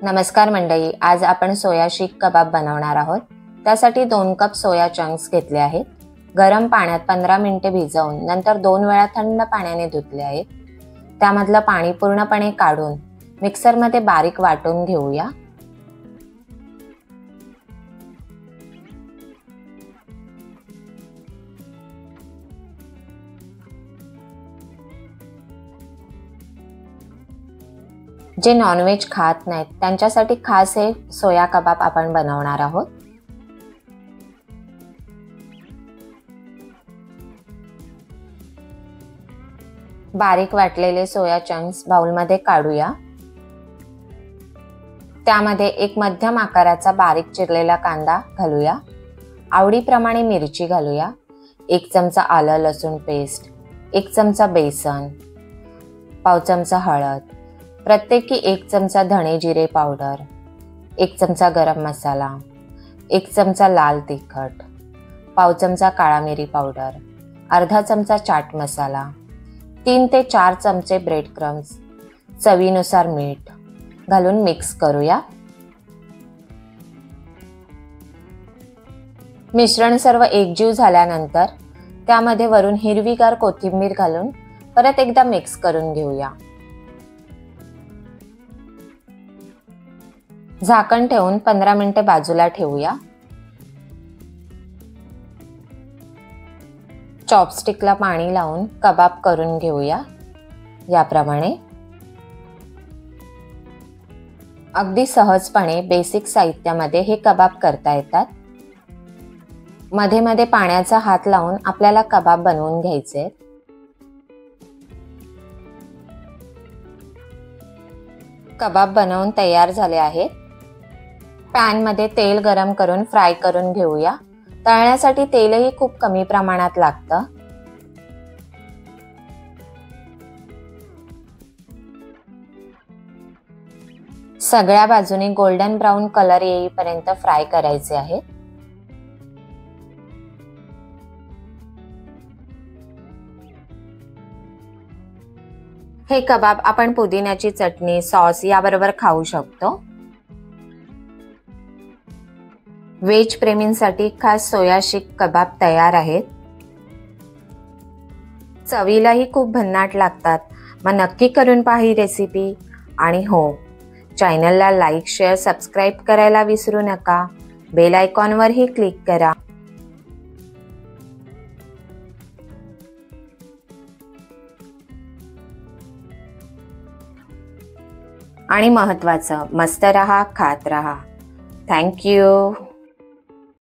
नमस्कार मंडळी, आज आपण सोया शीख कबाब बनवणार आहोत। त्यासाठी 2 कप सोया चंक्स घेतले आहेत। गरम पाण्यात 15 मिनिटे भिजवून नंतर 2 वेळा थंड पाण्याने धुतले आहेत। त्यामधलं पाणी पूर्णपणे काढून मिक्सरमध्ये बारीक वाटून घेऊया। जे नॉनव्हेज खात नाहीत त्यांच्यासाठी खास हे सोया कबाब आपण बनवणार आहोत। बारीक वाटलेले सोया चंक्स बाउलमध्ये काढूया। त्यामध्ये एक मध्यम आकाराचा बारीक चिरलेला कांदा घालूया। आवडीप्रमाणे मिरची घालूया। 1 चमचा आलं लसूण पेस्ट, 1 चमचा बेसन, पाव चमचा हळद, प्रत्येकी 1 चमचा धणे जिरे पावडर, 1 चमचा गरम मसाला, 1 चमचा लाल तिखट, पाव चमचा काळा मिरी पावडर, अर्धा चमचा चाट मसाला, 3 ते 4 चमचे ब्रेड क्रम्स, चवीनुसार मीठ घालून मिक्स करूया। मिश्रण सर्व एकजीव झाल्यानंतर त्यामध्ये वरून हिरवीगार कोथिंबीर घालून परत एकदा मिक्स करून घेऊया। झाकण ठेवून 15 मिनिटे बाजूला ठेवूया। चॉपस्टिकला पाणी लावून कबाब करून घेऊया याप्रमाणे। अगदी सहजपणे बेसिक साहित्यामध्ये हे कबाब करता येतात। मध्ये मध्ये पाण्याचा हात लावून आपल्याला कबाब बनवून घ्यायचे। कबाब बनवून तयार झाले आहेत। पॅन मध्ये तेल गरम करून फ्राय करून घेऊया। तळण्यासाठी तेलही खूप कमी प्रमाणात लागतं। सगळ्या बाजूने गोल्डन ब्राउन कलर येईपर्यंत फ्राय करायचे आहे। हे कबाब आपण पुदिन्याची चटणी, सॉस याबरोबर खाऊ शकतो। व्हेज प्रेमींसाठी खास सोया शीख कबाब तयार आहेत। चवीलाही खूप भन्नाट लागतात। मग नक्की करून पहा ही रेसिपी। आणि हो, चॅनलला लाईक, शेअर, सबस्क्राईब करायला विसरू नका। बेल आयकॉनवरही क्लिक करा। आणि महत्त्वाचं, मस्त रहा, खात रहा। Thank you.